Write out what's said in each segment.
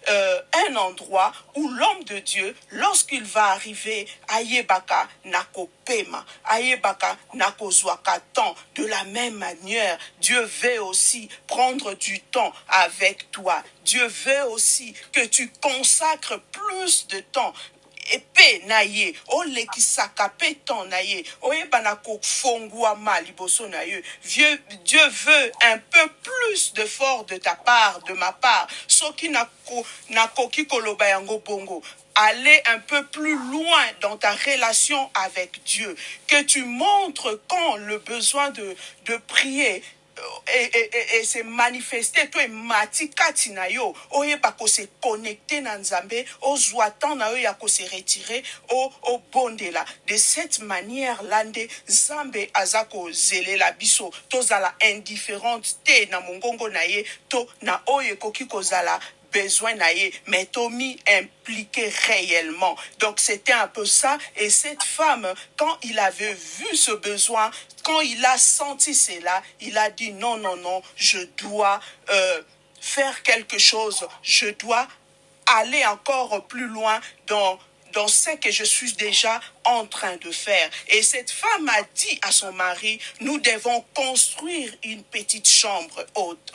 un endroit où l'homme de Dieu, lorsqu'il va arriver, ayebaka nakopema, ayebaka nakozwakaton. De la même manière, Dieu veut aussi prendre du temps avec toi. Dieu veut aussi que tu consacres plus de temps. Epe na ye olekisaka pe ton na ye oyebana kofongwama liboso na ye. Dieu veut un peu plus d'effort de ta part, de ma part. Soki nakoki koloba yango bongo, aller un peu plus loin dans ta relation avec Dieu, que tu montres quand le besoin de prier et se manifester toi mati kati na yo oyeba ko se connecter na nzambe ozwa temps na yo ya ko se retirer au bondela. De cette manière lande nzambe azako zelela biso tozala indifférente te na mongongo na ye to na oyo ekoki kozala besoin naïe, mais Tommy impliqué réellement. Donc c'était un peu ça. Et cette femme, quand il avait vu ce besoin, quand il a senti cela, il a dit non, non, non, je dois faire quelque chose. Je dois aller encore plus loin dans ce que je suis déjà en train de faire. Et cette femme a dit à son mari, nous devons construire une petite chambre haute.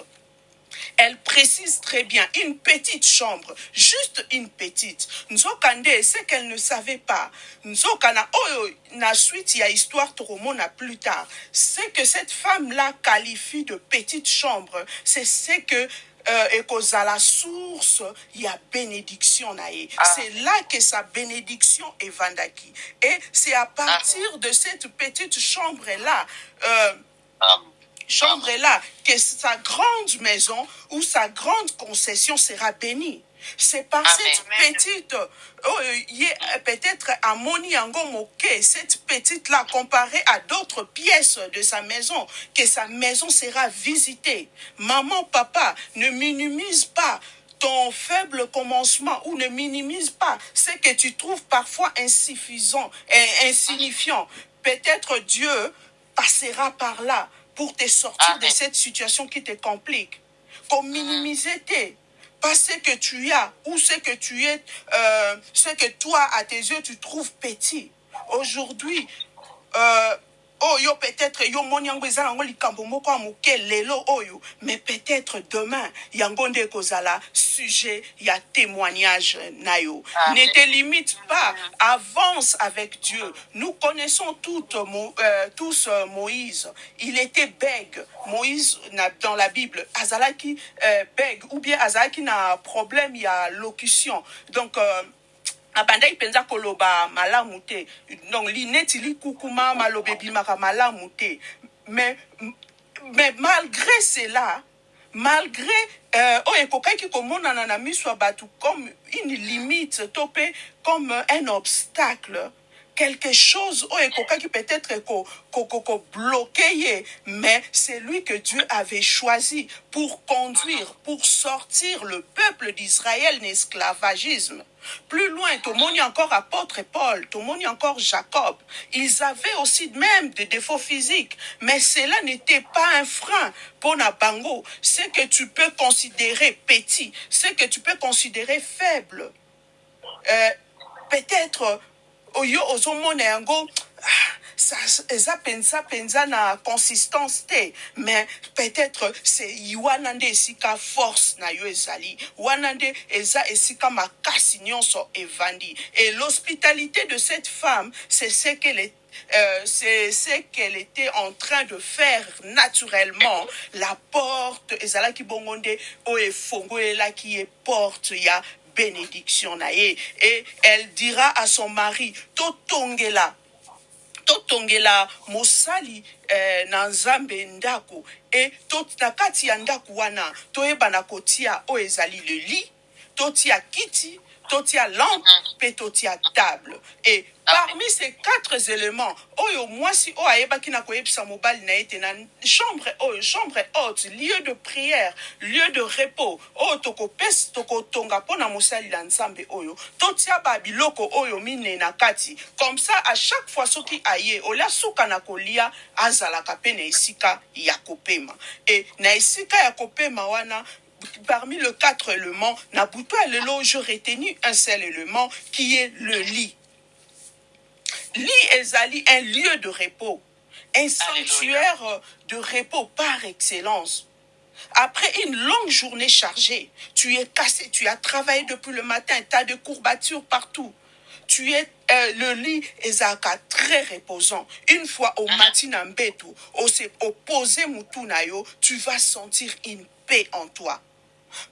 Elle précise très bien, une petite chambre, juste une petite. Nzokande, c'est qu'elle ne savait pas. Nzokana, oh, na suite, il y a histoire toromona plus tard. C'est que cette femme-là qualifie de petite chambre. C'est ce que et qu'aux à la source, il y a bénédiction naïe. C'est là que sa bénédiction est vendaki. Et c'est à partir de cette petite chambre-là, chambre-là, que sa grande maison ou sa grande concession sera bénie. C'est par cette petite, peut-être à Moni Moke, cette petite-là, comparée à d'autres pièces de sa maison, que sa maison sera visitée. Maman, papa, ne minimise pas ton faible commencement ou ne minimise pas ce que tu trouves parfois insuffisant et insignifiant. Peut-être Dieu passera par là pour te sortir de cette situation qui te complique. Comme minimiser pas ce que tu as ou ce que tu es, ce que toi, à tes yeux, tu trouves petit. Aujourd'hui, oh, yo peut-être yo moni yango ezala ngo likambo moko amuke lelo oyo, mais peut-être demain yango nde kozala sujet ya témoignage nayo. Ne te limite pas, avance avec Dieu. Nous connaissons tous Moïse. Il était bègue. Moïse dans la Bible, azalaki bègue ou bien azalaki na problème ya locution. Donc abandai penza koloba malamu te, donc lineti li kukuma malobe bimaka malamu te, mais malgré cela, malgré ekokaki komonana na miso batu comme une limite topé comme un obstacle, quelque chose qui peut-être bloqué, mais c'est lui que Dieu avait choisi pour conduire, pour sortir le peuple d'Israël d'esclavagisme. Plus loin, tout le monde y a encore apôtre Paul, tout le monde y a encore Jacob. Ils avaient aussi même des défauts physiques, mais cela n'était pas un frein pour Nabango. Ce que tu peux considérer petit, ce que tu peux considérer faible, peut-être oyo ozomona yango eza penza na consistance te, mais peut-être c'est wana nde esika force na yo ezali, wana nde eza esika makasi nyonso evandi. Et l'hospitalité de cette femme, c'est ce qu'elle était en train de faire naturellement. La porte ezalaki bongonde o efongolela qui est porte ya bénédiction nae. Et elle dira à son mari, totongela mosali na nzambe ndako, et na kati ya ndako wana toyebana kotia o ezali le lit, totia kiti, totia lampe, pe totia table. Et parmi ces 4 éléments, oyo mwasi o ayebaki na koyebisa mobali na ete na chambre haute, lieu de prière, lieu de repos, oyo toko tonga pona mosali la nzambe oyo, totia ba biloko oyo mine na kati. Comme ça, à chaque fois soki aye, olia suka na kolia, azalaka pe na esika ya kopema. Et na esika ya kopema wana, parmi les 4 éléments, je retenu un seul élément qui est le lit. Lit ezali un lieu de repos, un sanctuaire de repos par excellence. Après une longue journée chargée, tu es cassé, tu as travaillé depuis le matin, tu as des courbatures partout. Le lit est très reposant. Une fois au matin en betu, au posé mutunayo, tu vas sentir une paix en toi.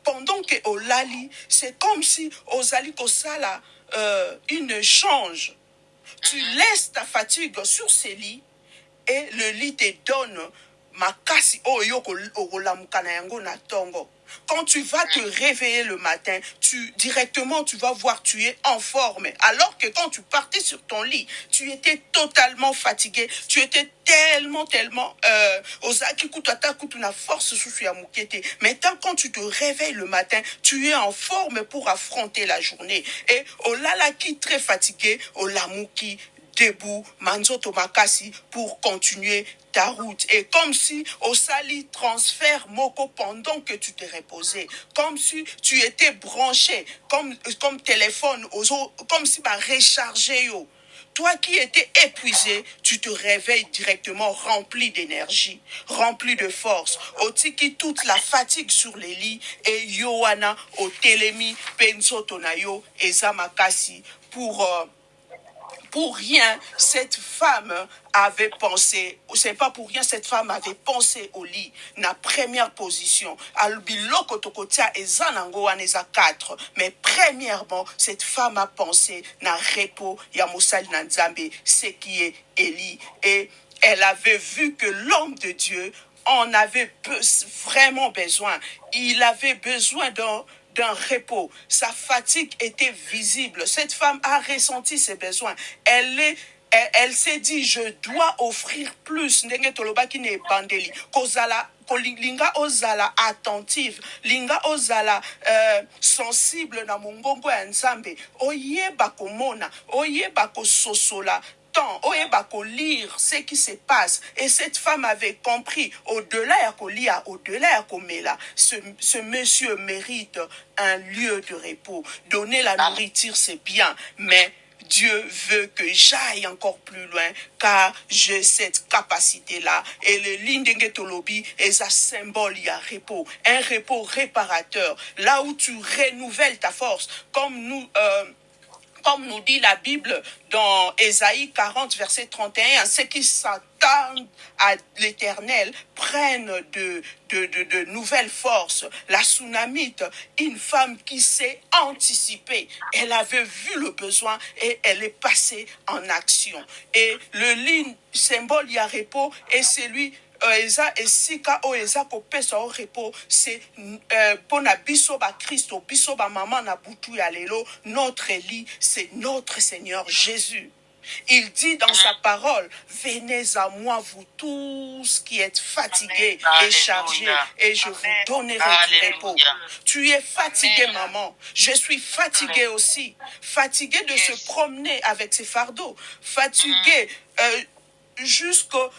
Pendant que au lali, c'est comme si au zali kosala une change. Tu laisses ta fatigue sur ce lit et le lit te donne makasi oyo okolamukana yango na tongo. Quand tu vas te réveiller le matin, directement tu vas voir tu es en forme. Alors que quand tu partais sur ton lit, tu étais totalement fatigué, tu étais tellement ozaki kutata kutuna force sous ya mukete. Maintenant quand tu te réveilles le matin, tu es en forme pour affronter la journée. Et olalaki très fatigué, olamuki debout, manzoto makasi pour continuer ta route. Et comme si au sali transfert moko pendant que tu te reposais, comme si tu étais branché, comme téléphone, comme si rechargé yo. Toi qui étais épuisé, tu te réveilles directement rempli d'énergie, rempli de force. Otiki toute la fatigue sur les lits et yoana au telemi penso tonayo et zamakasi pour rien, cette femme avait pensé, c'est pas pour rien, cette femme avait pensé au lit, na première position. Albiloko tokotia ezanango waneza 4. Mais premièrement, cette femme a pensé na repos ya mosali na nzambe, ce qui est Élie. Et elle avait vu que l'homme de Dieu en avait vraiment besoin. Il avait besoin d'un repos. Sa fatigue était visible. Cette femme a ressenti ses besoins. Elle s'est dit, je dois offrir plus. Ndenge tolobaki ne bandeli. Kozala linga ozala attentive, linga ozala sensible na mongongo ya nzambe. Oyeba komona, oyeba kososola. Oyeba lire ce qui se passe. Et cette femme avait compris, au-delà ya kolia, au-delà ya komela, ce monsieur mérite un lieu de repos. Donner la nourriture, c'est bien, mais Dieu veut que j'aille encore plus loin, car j'ai cette capacité-là. Et le lindenge tolobi est un symbole, il y a repos, un repos réparateur, là où tu renouvelles ta force, comme nous dit la Bible dans Ésaïe 40, verset 31, ceux qui s'attendent à l'Éternel prennent de nouvelles forces. La Sunamite, une femme qui s'est anticipée, elle avait vu le besoin et elle est passée en action. Et le ligne symbole ya repos est celui eza esika o eza kopesa o repos, c'est pona biso ba Christo, biso ba maman na butu ya lelo, notre lit, c'est notre Seigneur Jésus. Il dit dans sa parole, venez à moi vous tous qui êtes fatigués et chargés et je vous donnerai du repos. Tu es fatigué, maman. Je suis fatigué aussi. Fatigué de se promener avec ses fardeaux. Fatigué jusqu'au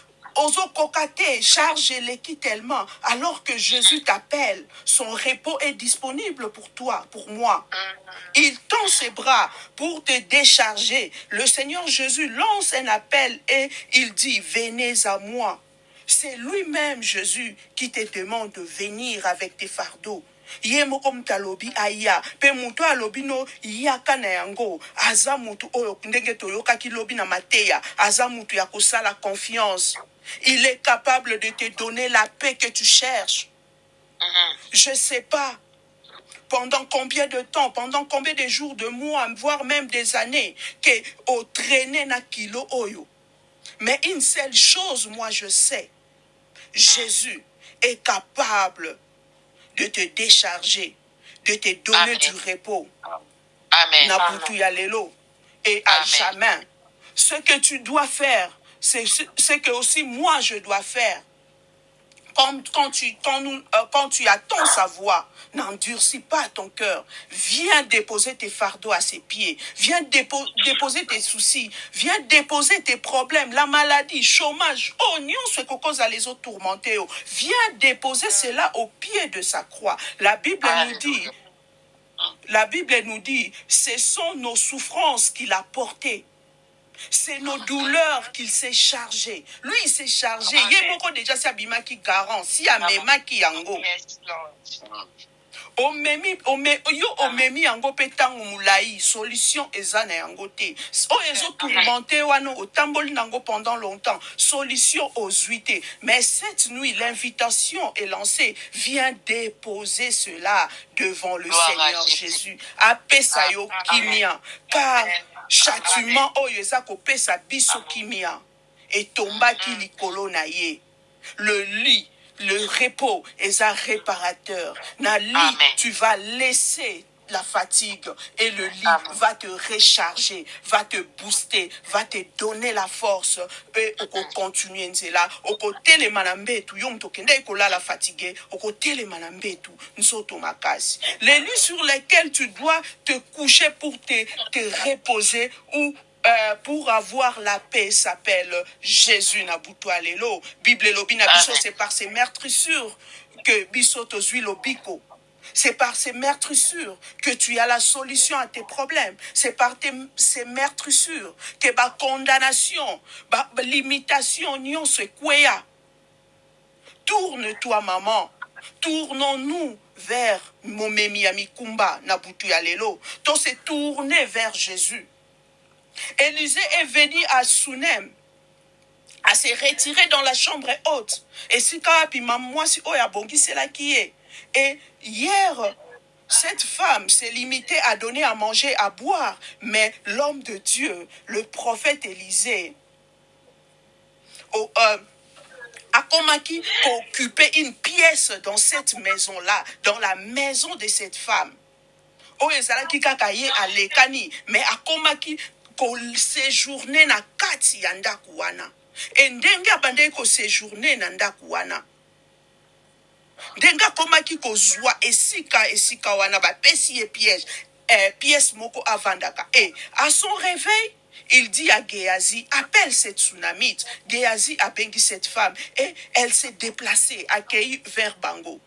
Kokate, charge l'équi tellement, alors que Jésus t'appelle, son repos est disponible pour toi, pour moi. Il tend ses bras pour te décharger. Le Seigneur Jésus lance un appel et il dit, venez à moi. C'est lui-même, Jésus, qui te demande de venir avec tes fardeaux. Ye moko mutalobi aya pe mutu alobi no yaka na yango aza mutu oyo ndenge toyokaki lobi na mateya aza mutu ya kosala confiance. Il est capable de te donner la paix que tu cherches. Je sais pas pendant combien de temps, pendant combien de jours, de mois, voire même des années que au traîner na kilo oyo. Mais une seule chose, moi je sais, Jésus est capable de te décharger, de te donner du repos. Amen. Et à jamais. Ce que tu dois faire, c'est ce que aussi moi je dois faire. quand tu attends sa voix, n'endurcis pas ton cœur. Viens déposer tes fardeaux à ses pieds. Viens déposer tes soucis. Viens déposer tes problèmes, la maladie, chômage. Oh, nous, ce que cause à les autres tourmentés. Oh. Viens déposer cela au pied de sa croix. La Bible nous dit, ce sont nos souffrances qu'il a portées. C'est nos douleurs qu'il s'est chargé. Lui, il s'est chargé. Il y a déjà Sabima qui garant. Si Amema qui yango. Omemi yango petango mulai. Solution ezana yango te. O ezo tourmenté wano otamboli nango pendant longtemps. Solution aux huit. Mais cette nuit, l'invitation est lancée. Viens déposer cela devant le Seigneur Jésus. Apesa yo kimia. Car châtiment oyo eza kopesa biso kimia etombaki likolo na ye. Le lit, le repos eza réparateur. Na lit, tu vas laisser la fatigue et le lit va te recharger, va te booster, va te donner la force et oko continuer nzela, oko tele manambetu yom tokende ekola la fatigué, oko tele manambetu nsoto makasi. Les lits sur lesquels tu dois te coucher pour te reposer ou pour avoir la paix s'appelle Jésus Nabuto Alelo. Bible lobina biso, c'est par ses meurtrissures que biso tozui lobiko. C'est par ces meurtrissures que tu as la solution à tes problèmes. C'est par ces meurtrissures que la condamnation, la limitation, n'y se kwea. Tourne-toi, maman. Tournons-nous vers Momemi Amikumba Nabutu Alelo. Toi, c'est tourner vers Jésus. Élisée est venu à Sunem, à se retirer dans la chambre haute. Et si moi si Oyabongi c'est là qui est. Et hier, cette femme s'est limitée à donner à manger, à boire. Mais l'homme de Dieu, le prophète Élisée, a Komaki occupé une pièce dans cette maison-là, dans la maison de cette femme. Oyezalaki kakaye à lekani, mais a Komaki ko séjourner na kati ya ndaku wana. Et ndenge abandeki ko séjourner na ndaku wana. Denga komaki kozwa esika wana ba pesi piège pièce moko avandaka. Et à son réveil, il dit à Géasi, appelle cette tsunamite. Géasi a bengi cette femme et elle s'est déplacée, accueillie vers Bango.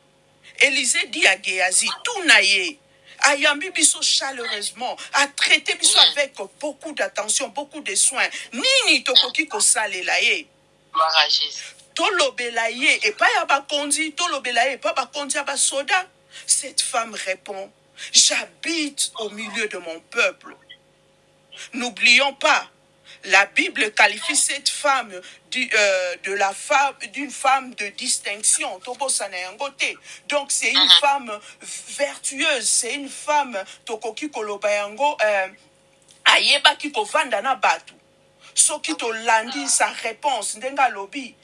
Élisée dit à Géasi, tout naïe, ayambi biso chaleureusement, a traité biso avec beaucoup d'attention, beaucoup de soins. Nini tokoki kosalelaye. Tolobelaye et pas yabakondi, tolobelaye et pas bakondi abasoda. Cette femme répond, j'habite au milieu de mon peuple. N'oublions pas, la Bible qualifie cette femme d'une femme de distinction. Donc c'est une femme vertueuse, c'est une femme tokoki kolobayango ayeba ki kovanda na batu. Soki to landi sa réponse ndenga lobi.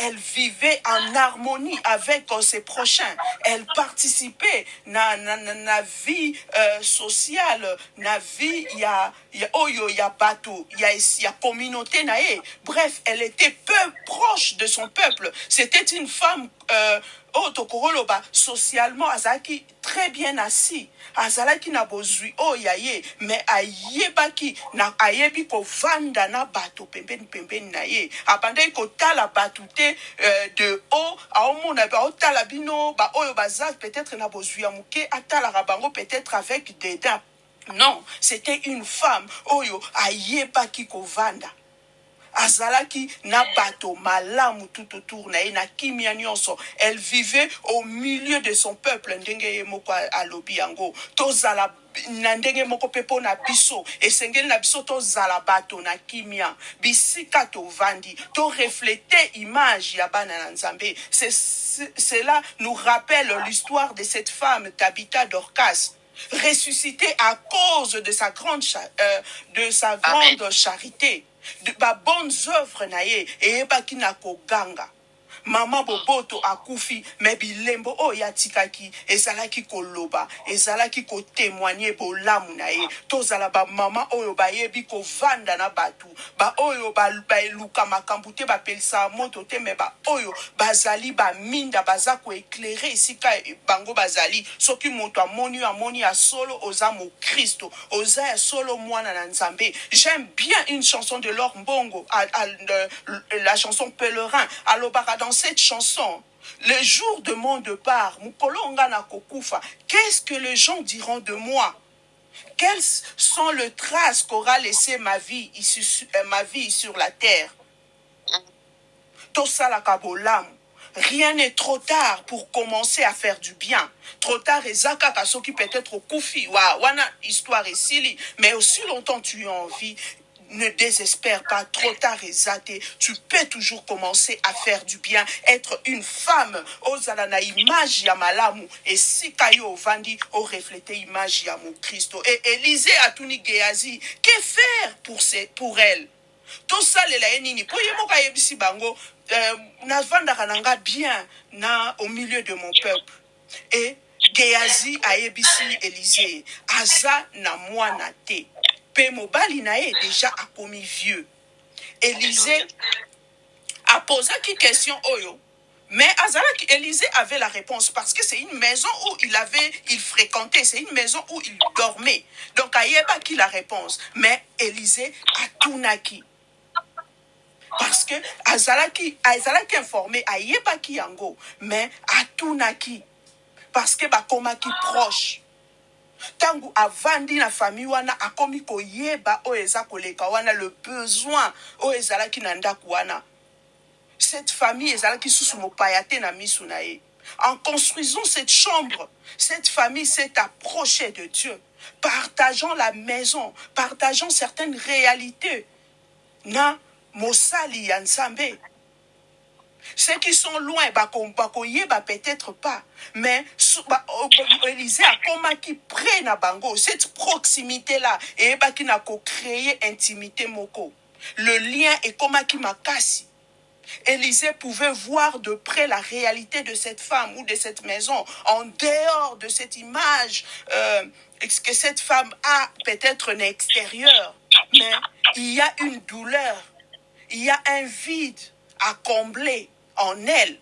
Elle vivait en harmonie avec ses prochains. Elle participait na vie sociale, na vie ya bateau, ya communauté nae. Bref, elle était peu proche de son peuple. C'était une femme socialement azaki très bien assis. Azalaki na bozui yaye, mais ayebaki na ayebi ko vanda na bato pembeni na ye. Abandai ko tala batute de haut a omona ba otala bino ba oyo bazak peut-être na bozui amuke atala rabango peut-être avec des dents. Non, c'était une femme oyo ayebaki ko vanda. Azalaki na bato malamu tout autour na ina kimia nyonso. Elle vivait au milieu de son peuple ndenge moko alobi yango. Tozala na ndenge moko pepo na biso esengeli na biso tozala bato na kimia. Bisika to vandi to refléter image ya bana na Nzambe. Cela nous rappelle l'histoire de cette femme Tabitha Dorcas, ressuscitée à cause de sa grande charité. De ba bonnes œuvres naye et ebaki na koganga mama boboto akufi me bilembo oyo atikaki ezalaki koloba ezalaki kotémoigner bolamu na ye tozala bamama oyo bayebi kovanda na batu baoyo baeluka makambo te bapelisa moto te me baoyo bazali baminda baza koeklere esika bango bazali soki moto amoni ya solo oza mokristo oza ya solo mwana na nzambe. J'aime bien une chanson de Laure Mbongo, la chanson Pèlerin. Alobaka dans cette chanson, le jour de mon départ, Mukolonga na kokufa, qu'est-ce que les gens diront de moi? Quelles sont les traces qu'aura laissé ma vie sur la terre? Tosala kabolamu. Rien n'est trop tard pour commencer à faire du bien. Trop tard, ezaka kasoki peut-être au koufi. Wana histoire et sili. Mais aussi longtemps tu as envie, ne désespère pas. Trop tard, ezate. Tu peux toujours commencer à faire du bien. Être une femme. Ozala na image ya malamu. Et si kayo vandi, o refléter image ya mon Christo. Et Élisée atuni Géasi. Que faire pour elle? Tout ça, les nini. Pour yemoka yebisi bango. Navandaka nanga bien au milieu de mon peuple. Et Géasi a yebisi Élisée. Aza na mwana te. Pe mobali na ye déjà a commis vieux. Élisée a posé une question oyo. Mais Élisée avait la réponse parce que c'est une maison où il fréquentait, c'est une maison où il dormait. Donc ayeba qui la réponse. Mais Élisée a tunaki. Parce que azalaki informé ayebaki yango mais atunaki parce que bakomaki proche tangu avandi na famille wana akomi koyeba o eza koleka wana le besoin o ezalaki na ndaku wana cette famille ezalaki susu mopaya te na misu na ye. En construisant cette chambre, cette famille s'est approchée de Dieu, partageant la maison, partageant certaines réalités na Mosali Yansambe. Ceux qui sont loin, bakoyeba peut-être pas, mais Élisée a comment qui prennent à bango cette proximité là et qui n'a qu'à créer intimité moko. Le lien est comment qui m'a cassé. Élisée pouvait voir de près la réalité de cette femme ou de cette maison en dehors de cette image que cette femme a peut-être un extérieur, mais il y a une douleur. Il y a un vide à combler en elle.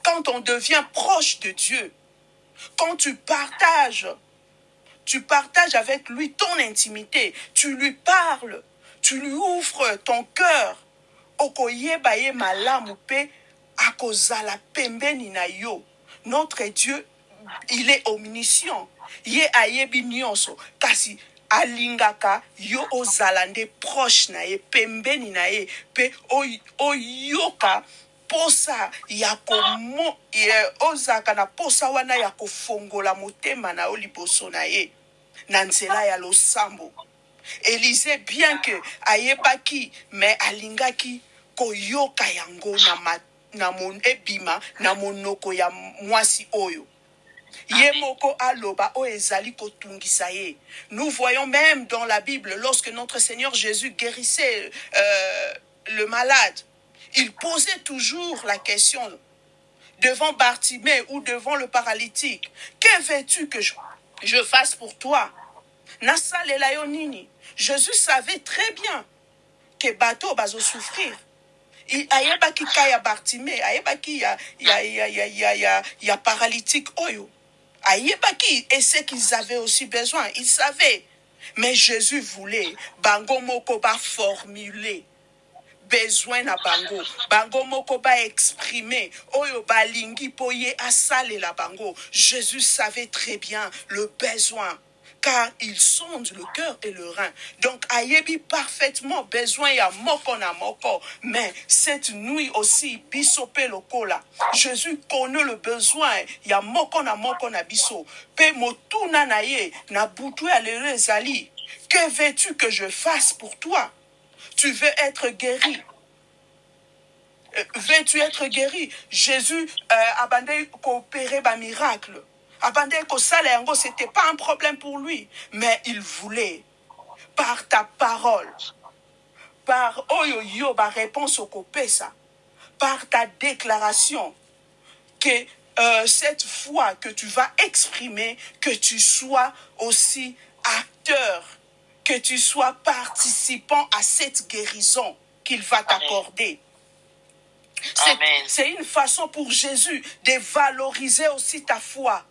Quand on devient proche de Dieu, quand tu partages avec lui ton intimité, tu lui parles, tu lui ouvres ton cœur. Okoyebaye malamu pe akozala pembeni na yo. Notre Dieu, il est omniscient. Ye ayebi nyonso kasi alingaka yo ozalande proche na ye pembeni na ye pe oyoka posa ya komo ozaka na posa wana ya kofongola motema na oliboso na ye na nzela ya losambo. Élisée bien que ayebaki mais alingaki koyoka yango na mon ebima na monoko ya mwasi oyo. Yemoko aloba o ezali kotungisa ye. Nous voyons même dans la Bible, lorsque notre Seigneur Jésus guérissait le malade, il posait toujours la question devant Bartimée ou devant le paralytique. Que veux-tu que je fasse pour toi? Nasalela yo nini? Jésus savait très bien que bateau bazo souffrir. Ayebaki kaya Bartimée, ayebaki ya paralytique oyo. Ayebaki et ce qu'ils avaient aussi besoin, ils savaient. Mais Jésus voulait bango moko ba formuler besoin na bango moko ba exprimer oyo balingi poye asale la bango. Jésus savait très bien le besoin car il sonde le cœur et le rein. Donc ayebi parfaitement besoin ya moko na moko. Mais cette nuit aussi bisope lokola, Jésus connaît le besoin ya moko na biso. Pe motuna na ye na butu ya lere zali. Que veux-tu que je fasse pour toi? Tu veux être guéri. Veux-tu être guéri? Jésus a bandé coopérer ba miracle. Abandé ko sala yango, c'était pas un problème pour lui, mais il voulait par ta parole, par oyo yo ba réponse au kopesa, par ta déclaration, que cette foi que tu vas exprimer, que tu sois aussi acteur, que tu sois participant à cette guérison qu'il va t'accorder. C'est une façon pour Jésus de valoriser aussi ta foi.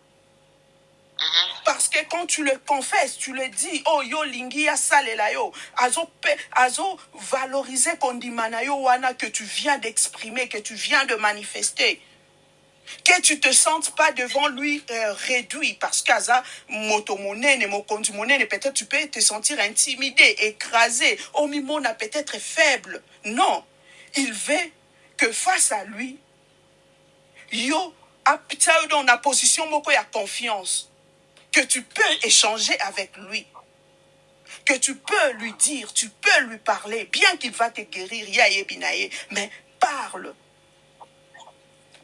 Parce que quand tu le confesses, tu le dis, oh yo lingi ya salela yo, azo valoriser kondimana yo wana que tu viens d'exprimer, que tu viens de manifester. Que tu te sentes pas devant lui réduit, parce qu'aza motomonene, mokondumonene, peut-être tu peux te sentir intimidé, écrasé, oh mimona peut-être faible. Non, il veut que face à lui, yo apita dans la position moko ya confiance, que tu peux échanger avec lui, que tu peux lui dire, tu peux lui parler, bien qu'il va te guérir, mais parle.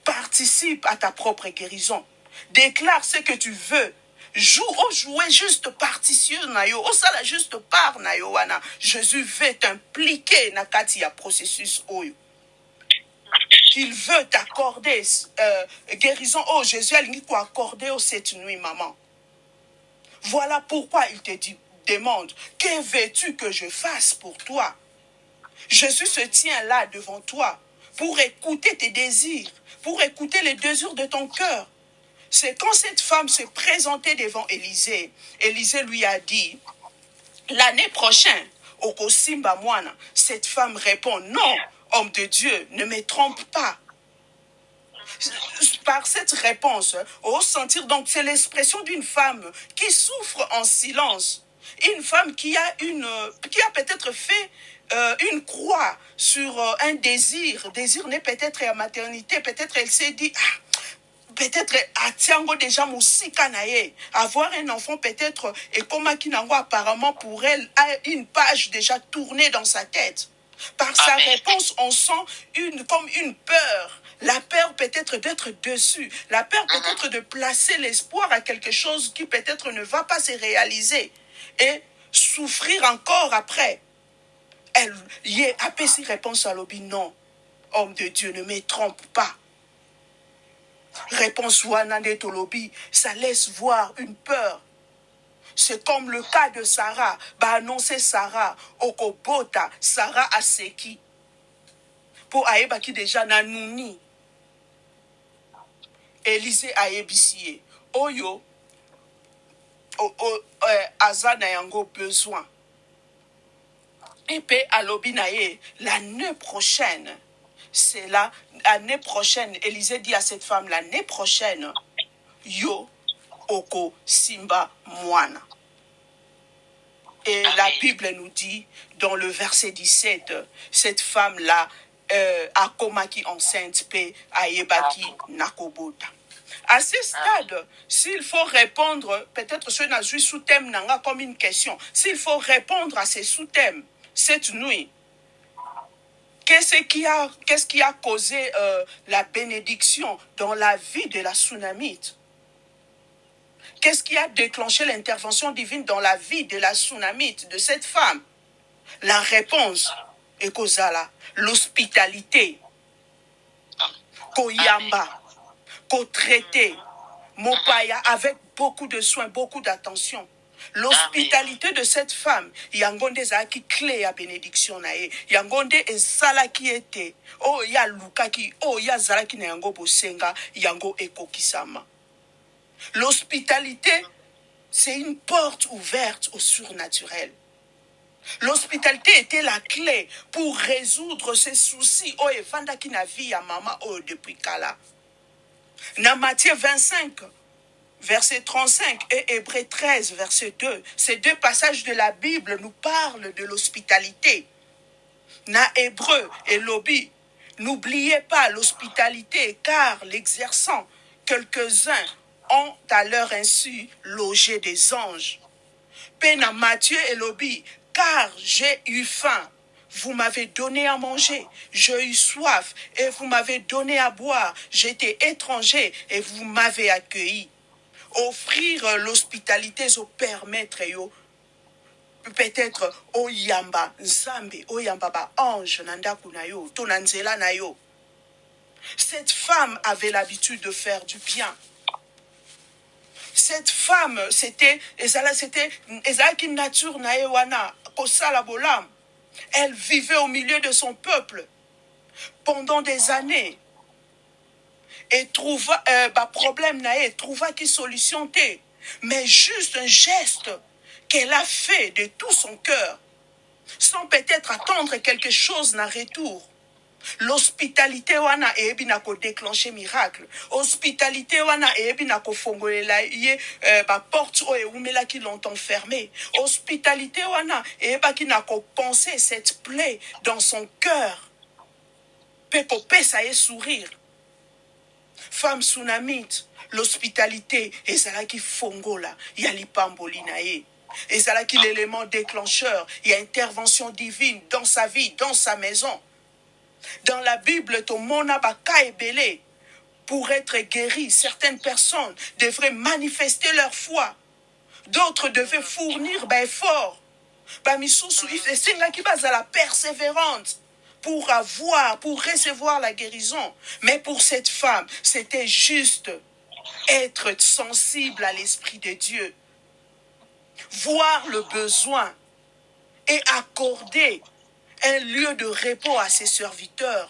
Participe à ta propre guérison. Déclare ce que tu veux. Jouer juste partition na yo. Ça la juste part na yo wana. Jésus veut t'impliquer na kati ya processus oyo. Qu'il veut t'accorder guérison. Oh, Jésus a l'ingi accorder cette nuit, maman. Voilà pourquoi il te demande, que veux-tu que je fasse pour toi? Jésus se tient là devant toi pour écouter tes désirs, pour écouter les désirs de ton cœur. C'est quand cette femme s'est présentée devant Élisée, Élisée lui a dit, l'année prochaine, au Kosimba Moana, cette femme répond, non, homme de Dieu, ne me trompe pas. Par cette réponse, au sentir, donc c'est l'expression d'une femme qui souffre en silence. Une femme qui a peut-être fait une croix sur un désir. Désir n'est peut-être à maternité, peut-être elle s'est dit, peut-être à Tiango déjà Moussika naye, avoir un enfant peut-être, et comme Akinango apparemment pour elle, a une page déjà tournée dans sa tête. Par sa réponse, on sent comme une peur. La peur peut-être d'être dessus. La peur peut-être de placer l'espoir à quelque chose qui peut-être ne va pas se réaliser. Et souffrir encore après. Elle y a apesi réponse à l'obi, non. Homme de Dieu, ne me trompe pas. Réponse Wanande Tolobi, ça laisse voir une peur. C'est comme le cas de Sarah. Bah annoncer Sarah, Okobota, Sarah Aseki. Pour Aebaki déjà Nanouni. Élisée Aebisie. Oyo, Azana Yango besoin. Et puis Alobinaye, l'année prochaine, c'est l'année prochaine, Élisée dit à cette femme, l'année prochaine, yo, oko, simba, moana. Et la Bible nous dit, dans le verset 17, cette femme-là, a komaki enceinte, pe aebaki nakobota. À ce stade, s'il faut répondre, peut-être ce n'a juste sous-thème nanga comme une question, s'il faut répondre à ces sous-thèmes, cette nuit, qu'est-ce qui a causé la bénédiction dans la vie de la Sunamite? Qu'est-ce qui a déclenché l'intervention divine dans la vie de la Sunamite, de cette femme? La réponse est Kozala, l'hospitalité, Koyamba, Kotraité, Mopaya, avec beaucoup de soins, beaucoup d'attention. L'hospitalité de cette femme, yangonde zaki clé à bénédiction nae, yangonde ezala qui était, oh ya lukaki, oh ya zalaki na yango bosenga, yango ekokisama. L'hospitalité, c'est une porte ouverte au surnaturel. L'hospitalité était la clé pour résoudre ces soucis. Oh, et Vanda qui n'a vu à maman oh depuis Kala. Dans Matthieu 25, verset 35 et Hébreux 13, verset 2, ces deux passages de la Bible nous parlent de l'hospitalité. Na Hébreu et Lobi, n'oubliez pas l'hospitalité, car l'exerçant, quelques-uns ont à leur insu logé des anges. Pena Matthieu et Lobi, car j'ai eu faim, vous m'avez donné à manger, j'ai eu soif et vous m'avez donné à boire, j'étais étranger et vous m'avez accueilli. Offrir l'hospitalité au permettre yo peut-être oyamba nzambe oyamba ba ange nanda kunayo tonanzela nayo Cette femme avait l'habitude de faire du bien. Cette femme, c'était qui nature naewana kosala bolam. Elle vivait au milieu de son peuple pendant des années et trouva problème nae, trouva qui solution té. Mais juste un geste qu'elle a fait de tout son cœur, sans peut-être attendre quelque chose en retour. L'hospitalité wana ebi na ko déclencher miracle. Hospitalité wana ebi na ko fongolela ye porte o eumela qui longtemps fermée. Hospitalité wana eba ki na ko penser cette plaie dans son cœur. Pe ko pesa ye sourire. Femme tsunamite, l'hospitalité ezalaki fongola ya lipamboli na ye. Ezalaki l'élément déclencheur, il y a intervention divine dans sa vie, dans sa maison. Dans la Bible, Tomona Baka Ebele, pour être guéri, certaines personnes devraient manifester leur foi. D'autres devaient fournir effort. Bamisusu, la persévérante pour recevoir la guérison. Mais pour cette femme, c'était juste être sensible à l'Esprit de Dieu. Voir le besoin et accorder un lieu de repos à ses serviteurs.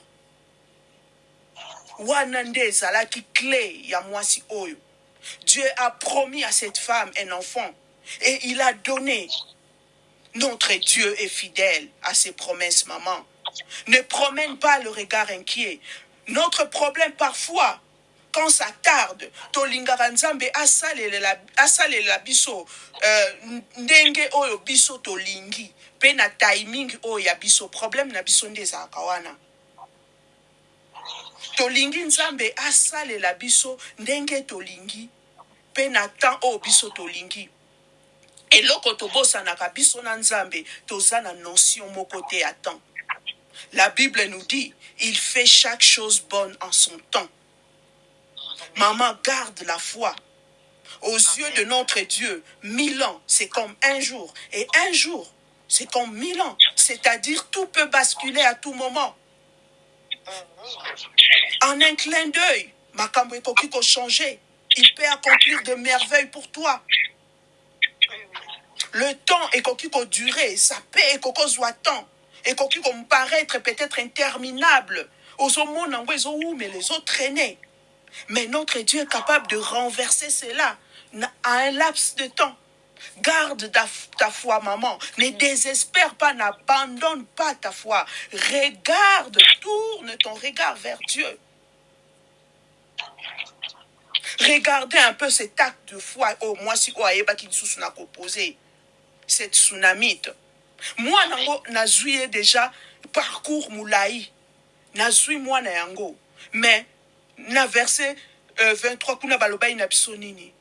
Wanande zalaki clé ya mwasi oyo. Dieu a promis à cette femme un enfant et il a donné. Notre Dieu est fidèle à ses promesses, maman. Ne promène pas le regard inquiet. Notre problème parfois, quand ça tarde, tolingaka nzambe asalela biso ndenge oyo biso tolingi. Pe na timing oyo ya biso problème na biso nde ezalaka wana. Tolingi nzambe asalela biso ndenge tolingi pe na temps oyo biso tolingi. Eloko tobosanaka biso na nzambe toza na notion moko te ya temps. La Bible nous dit, il fait chaque chose bonne en son temps. Maman, garde la foi. Aux yeux de notre Dieu, 1000 ans, c'est comme un jour. Et un jour, c'est comme 1000 ans. C'est-à-dire, tout peut basculer à tout moment. En un clin d'œil, Makambo Ekokiko changer. Il peut accomplir de merveilles pour toi. Le temps Ekokiko durer, ça peut Ekoko soit temps. Ekokiko me paraître peut-être interminable. Aux hommes, mais les autres traîner. Mais notre Dieu est capable de renverser cela à un laps de temps. Garde ta foi, maman. Ne désespère pas, n'abandonne pas ta foi. Regarde, tourne ton regard vers Dieu. Regardez un peu cet acte de foi. Oh, moi, si Oaeba qui nous a proposé cette tsunamite. Moi, nazouye déjà parcours moulaï. Nazouye moi na yango. Mais, na verset 23, kuna balobai na bisonini.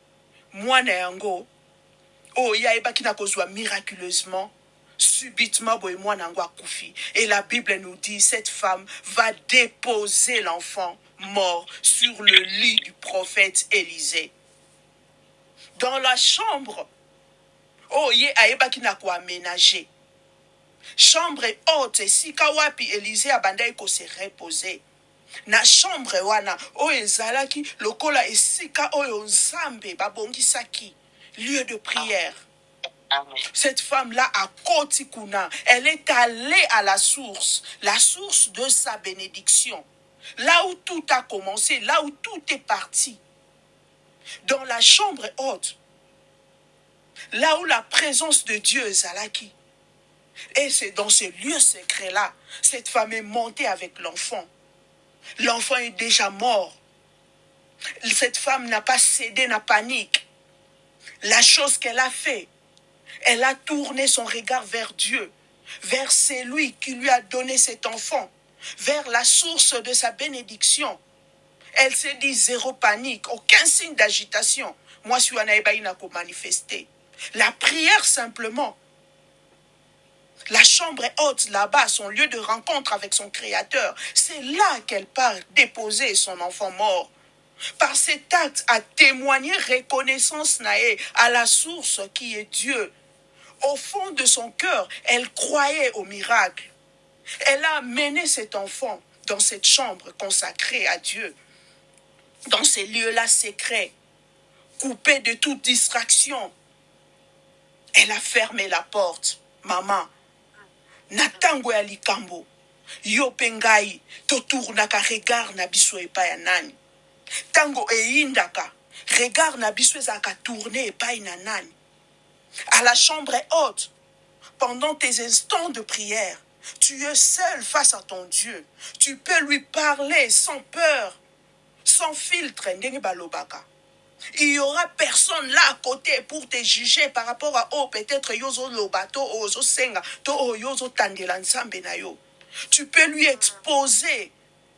Moi na yango. Oh, yaeba qui n'a kozwa miraculeusement, subitement, boy moi nango akufi. Et la Bible nous dit, cette femme va déposer l'enfant mort sur le lit du prophète Élisée. Dans la chambre, oh, yaeba qui n'a quoi aménager. Chambre haute, si kawapi Élisée abandai ko se reposer. Na chambre wana, oh ezalaki, lokola esika oyo nzambe babongisaki. Lieu de prière. Cette femme-là a Kotikuna. Elle est allée à la source de sa bénédiction. Là où tout a commencé, là où tout est parti. Dans la chambre haute. Là où la présence de Dieu est Zalaki. Et c'est dans ce lieu secret-là, cette femme est montée avec l'enfant. L'enfant est déjà mort. Cette femme n'a pas cédé, n'a panique. La chose qu'elle a fait, elle a tourné son regard vers Dieu, vers celui qui lui a donné cet enfant, vers la source de sa bénédiction. Elle s'est dit zéro panique, aucun signe d'agitation. Moi, je suis anaïbaïna pour manifester. La prière simplement. La chambre est haute là-bas, son lieu de rencontre avec son Créateur. C'est là qu'elle part déposer son enfant mort. Par cet acte, à témoigner reconnaissance naé à la source qui est Dieu. Au fond de son cœur, elle croyait au miracle. Elle a amené cet enfant dans cette chambre consacrée à Dieu, dans ces lieux-là secrets, coupée de toute distraction. Elle a fermé la porte. Maman, natango ya likambo, yo pengai, totournaka regard na biso epai ya nani. Tango eindaka, regard na biso ezaka tourné epai na nani. À la chambre haute, pendant tes instants de prière, tu es seul face à ton Dieu. Tu peux lui parler sans peur, sans filtre. Ndenge balobaka. Il n'y aura personne là à côté pour te juger par rapport à oh peut-être yozo lobato ozo senga to yozo tandela nsambe na yo. Tu peux lui exposer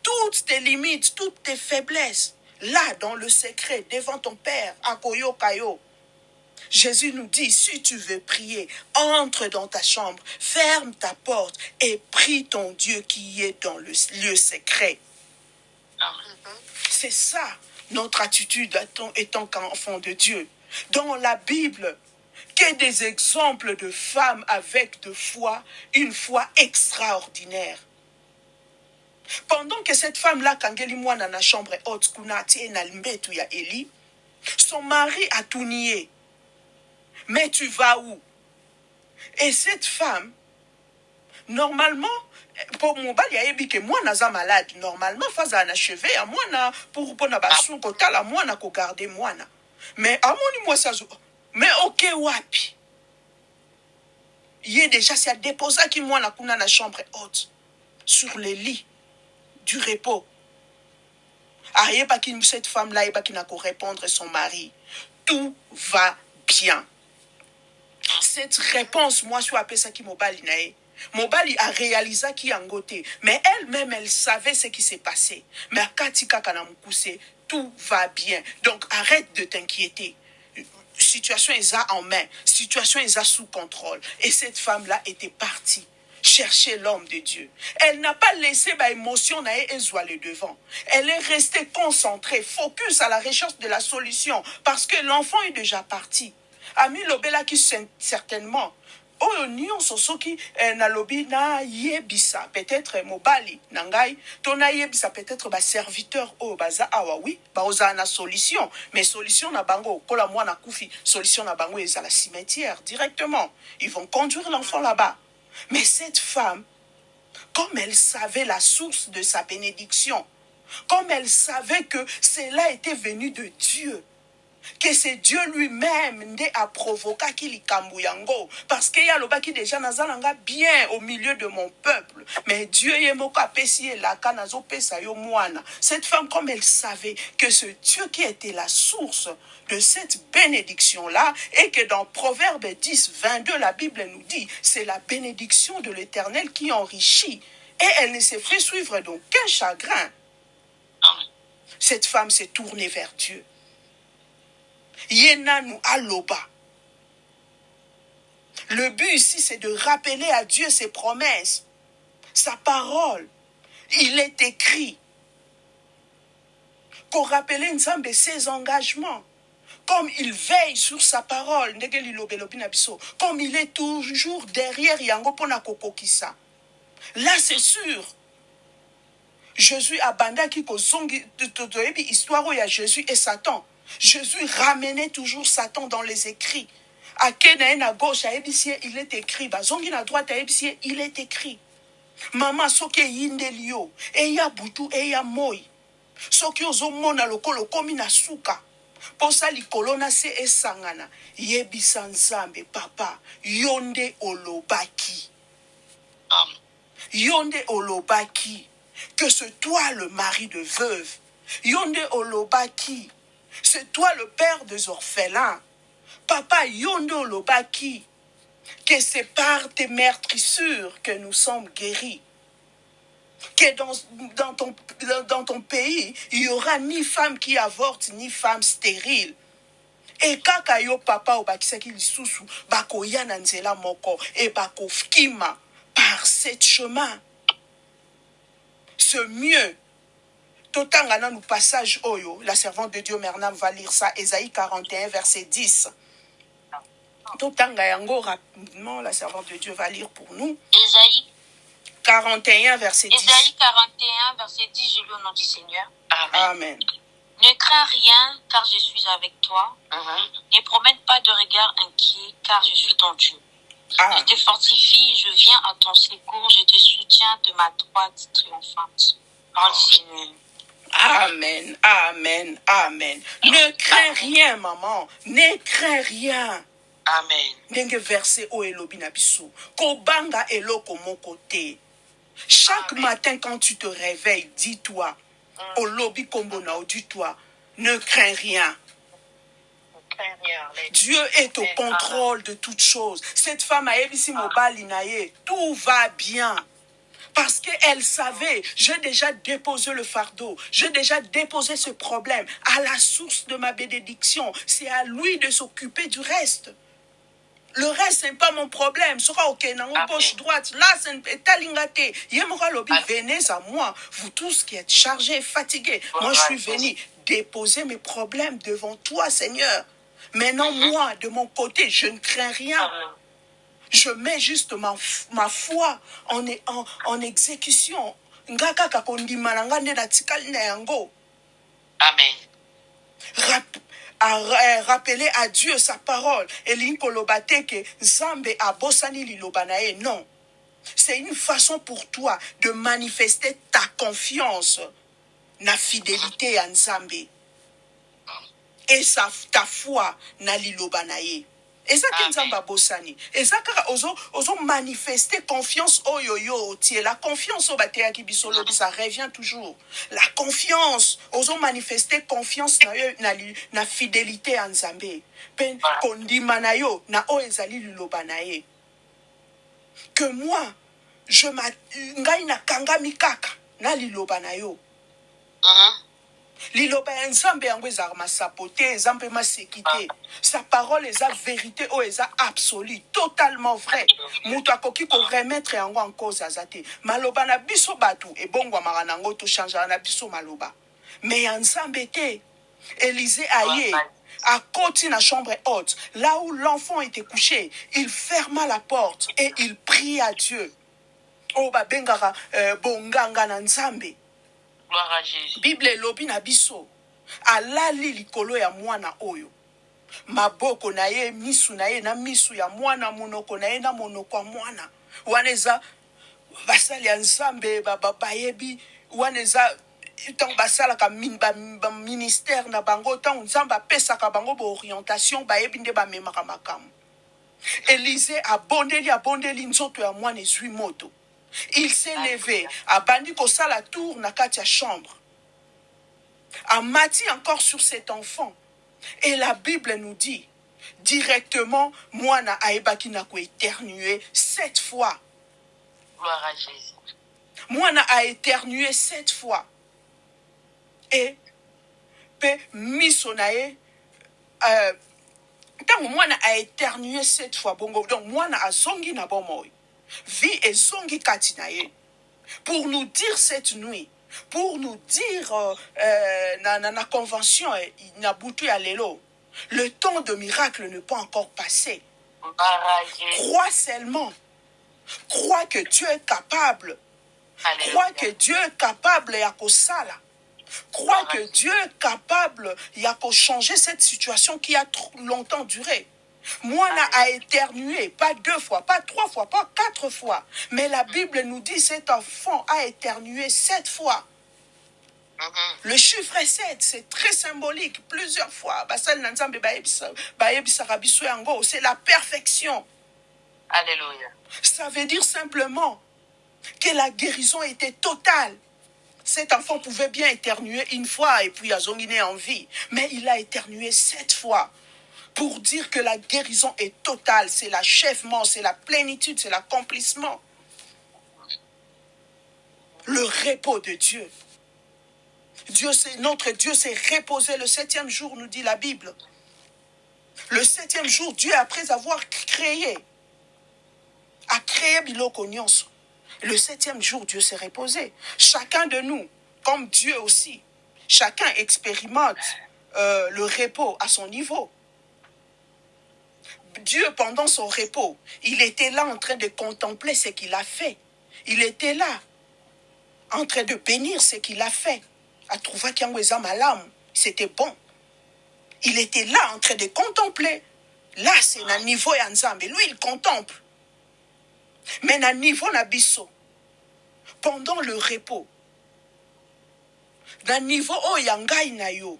toutes tes limites, toutes tes faiblesses là dans le secret devant ton Père akoyo kayo. Jésus nous dit, si tu veux prier, entre dans ta chambre, ferme ta porte et prie ton Dieu qui est dans le lieu secret. C'est ça notre attitude étant qu'enfant de Dieu. Dans la Bible, que des exemples de femmes avec de foi, une foi extraordinaire. Pendant que cette femme-là, kangeli mwana na chambre haute, kunati na mbetu ya Eli, son mari a tout nié. Mais tu vas où? Et cette femme, normalement, pour mon bal, il y a que moi, naza malade. Normalement, faza un achevé, à moi, pour na basun kotala, moi, na ko garder moi. Mais à mon moi, ça, mais ok, wapi. Il est déjà, c'est à déposer qui moi, na kuna na chambre haute, sur le lit du repos. Arrière, pas qui cette femme-là, pas qui n'a qu'à répondre son mari. Tout va bien. Cette réponse, moi, je suis appelé ça qui Mobali nae. Mobali a réalisé qui a ngoté. Mais elle-même, elle savait ce qui s'est passé. Mais à Katika Kanamukuse, tout va bien. Donc, arrête de t'inquiéter. Situation est en main. Situation est sous contrôle. Et cette femme-là était partie chercher l'homme de Dieu. Elle n'a pas laissé ma émotion nae le devant. Elle est restée concentrée, focus à la recherche de la solution. Parce que l'enfant est déjà parti. Ami lobela qui certainement oyo nyonso soki na lobi na yebisa peut-être mobali nangai to na yebisa peut-être ba serviteur oyo baza awa oui ba oza na solution mais solution na bango kola mwana kufi solution na bango eza la cimetière directement ils vont conduire l'enfant là-bas. Mais cette femme, comme elle savait la source de sa bénédiction, comme elle savait que cela était venu de Dieu, que c'est Dieu lui-même qui a provoqué qu'il yango parce qu'il y a le bas qui déjà nazalanga bien au milieu de mon peuple mais Dieu est moka pesi la kanazo pesa yo mwana. Cette femme, comme elle savait que ce Dieu qui était la source de cette bénédiction là et que dans Proverbe 10 22 la Bible nous dit c'est la bénédiction de l'Éternel qui enrichit et elle ne s'est fait suivre d'aucun chagrin. Cette femme s'est tournée vers Dieu. Yenanu aloba. Le but ici, c'est de rappeler à Dieu ses promesses, sa parole. Il est écrit qu'on rappelle Nzambe ses engagements. Comme il veille sur sa parole, comme il est toujours derrière Yango pona kokokisa. Là, c'est sûr. Jésus abanda qui kozongi histoire où il y a Jésus et Satan. Jésus ramenait toujours Satan dans les écrits. À Kenaïn à gauche, à Ebissier, il est écrit. Bazongi à droite, à Ebissier, il est écrit. Maman, soke yindelio, eya butu, eya moi. Soki ozomona lokolo komi na suka. Posa likolona se esangana. Yebisa nzambe, papa, yonde olobaki. Yonde olobaki. Que c'est toi le mari de veuve. Yonde olobaki. C'est toi le père des orphelins. Papa Yondo Lobaki. Que c'est par tes meurtrissures que nous sommes guéris. Que dans ton pays, il n'y aura ni femme qui avorte, ni femme stérile. Et kaka yo papa obakisaki lisusu, bako yana nzela moko, et bako fkima par cet chemin. Ce mieux. Totangana nous passage oyo, la servante de Dieu Mernam va lire ça, Ésaïe 41, verset 10. Totanga yango rapidement, la servante de Dieu va lire pour nous. Ésaïe 41, verset 10. Ésaïe 41, verset 10, je lis au nom du Seigneur. Amen. Amen. Ne crains rien, car je suis avec toi. Ne promène pas de regard inquiet, car je suis ton Dieu. Je te fortifie, je viens à ton secours, je te soutiens de ma droite triomphante. Parole du Seigneur. Amen, amen, amen. Ne crains rien, maman. Ne crains rien. Amen. Ndenge verset o elobi na biso. Kobanga eloko moko te. Chaque matin quand tu te réveilles, dis-toi. O lobi kombo na o, dis-toi. Ne crains rien. Dieu est au contrôle de toutes choses. Cette femme a ebisi mobali na ye. Tout va bien. Parce qu'elle savait, j'ai déjà déposé le fardeau, j'ai déjà déposé ce problème à la source de ma bénédiction. C'est à lui de s'occuper du reste. Le reste, ce n'est pas mon problème. Sera ok, dans gauche, droite, là, c'est talingate. Yemora lobby, venez à moi. Vous tous qui êtes chargés, fatigués. Moi, je suis venu déposer mes problèmes devant toi, Seigneur. Maintenant, moi, de mon côté, je ne crains rien. Je mets juste ma foi en exécution. Amen. Rappeler à Dieu sa parole. Non. C'est une façon pour toi de manifester ta confiance, na fidélité à Nzambe. Et ta foi na lilobanaye. Et ça qui Nzamba bosani. Et ça ozo manifester confiance oyoyo tie. La confiance au batea ki bisolo ça revient toujours. La confiance ozo manifester confiance na fidélité à Nzambe. Pen kondima na yo na o ezali lilobanaye. Que moi ngai na kangami kaka na lilobanayo. Liloba Nzambe yango ezaka masapote, Nzambe masekite. Sa parole est la vérité ou est absolue, totalement vrai. Mutu akoki ko remettre yango en cause azate. Maloba na biso batu e bongwa maranango to changer na biso maloba. Mais Nzambe te. Élisée aye à côté na chambre haute, là où l'enfant était couché, il ferma la porte et il prie à Dieu. Oh ba bengara bonganga na Nzambe. Bible elobi na biso alali likolo ya mwana oyo maboko na ye misu na ye na misu ya mwana monoko na ye na monoko ya mwana waneza basali ya Nzambe bayebi waneza tant basalaka ministère na bango tant Nzambe apesaka bango ba orientation bayebi nde bamemaka makambo. Élisée abondeli nzoto ya mwana ezwi moto. Il s'est levé, a bandi kosa la tour na katia chambre, a mati encore sur cet enfant. Et la Bible nous dit directement, Moana aebaki na ko éternué 7 fois. Gloire à Jésus. Moana a éternué 7 fois. Et pe misonae tant Moana a éternué 7 fois. Bongo donc Moana a zongi na bomoy. Vie et zongi katinaye. Pour nous dire cette nuit, pour nous dire na convention na butu ya lelo, le temps de miracle ne peut encore passer. Crois seulement. Crois que Dieu est capable. Crois que Dieu est capable ya kosala. Crois que Dieu est capable ya ko changer cette situation qui a trop longtemps duré. Moana a éternué, pas 2 fois, pas 3 fois, pas 4 fois. Mais la Bible nous dit cet enfant a éternué 7 fois. Le chiffre 7, c'est très symbolique, plusieurs fois. C'est la perfection. Alléluia. Ça veut dire simplement que la guérison était totale. Cet enfant pouvait bien éternuer 1 fois et puis azongine en vie. Mais il a éternué 7 fois. Pour dire que la guérison est totale, c'est l'achèvement, c'est la plénitude, c'est l'accomplissement. Le repos de Dieu. Notre Dieu s'est reposé le 7e jour, nous dit la Bible. Le 7e jour, Dieu, après avoir créé, a créé biloko nyonso. Le 7e jour, Dieu s'est reposé. Chacun de nous, comme Dieu aussi, chacun expérimente le repos à son niveau. Dieu, pendant son repos, il était là en train de contempler ce qu'il a fait. il était là, en train de bénir ce qu'il a fait. A trouvé qu'il y a malam, c'était bon. Il était là, en train de contempler. Là, c'est un niveau ya Nzambe. Lui, il contemple. Mais un niveau nabiso, pendant le repos, d'un niveau oh yangai na yo,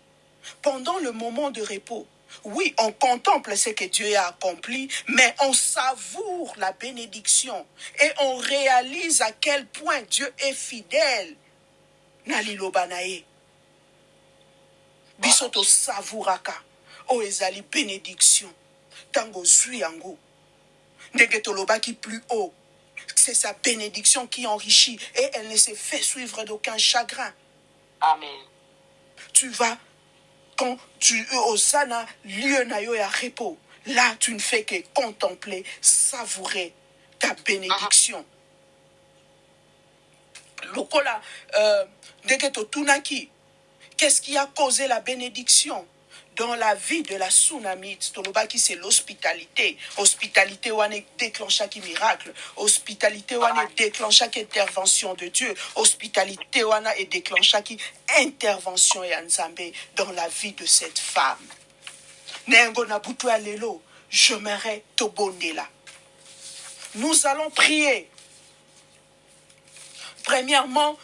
pendant le moment de repos, oui, on contemple ce que Dieu a accompli, mais on savoure la bénédiction et on réalise à quel point Dieu est fidèle. Naliloba nae. Bisoto savouraka. O ezali bénédiction. Tango zui yango. Ndenge tolobaki plus haut. C'est sa bénédiction qui enrichit et elle ne se fait suivre d'aucun chagrin. Amen. Tu vas, quand tu es au sana, lieu na yo ya repos, là tu ne fais que contempler, savourer ta bénédiction. Lokola, ndenge totunaki, qu'est-ce qui a causé la bénédiction dans la vie de la Tsunamite? Tolobaki, c'est l'hospitalité. Hospitalité où on est déclenché qui miracle. Hospitalité où on est déclenché qui intervention de Dieu. Hospitalité où on est déclenché qui intervention et Nzambe dans la vie de cette femme. Nengo nabutu alelo, je m'arrête tobondela. Nous allons prier. Premièrement,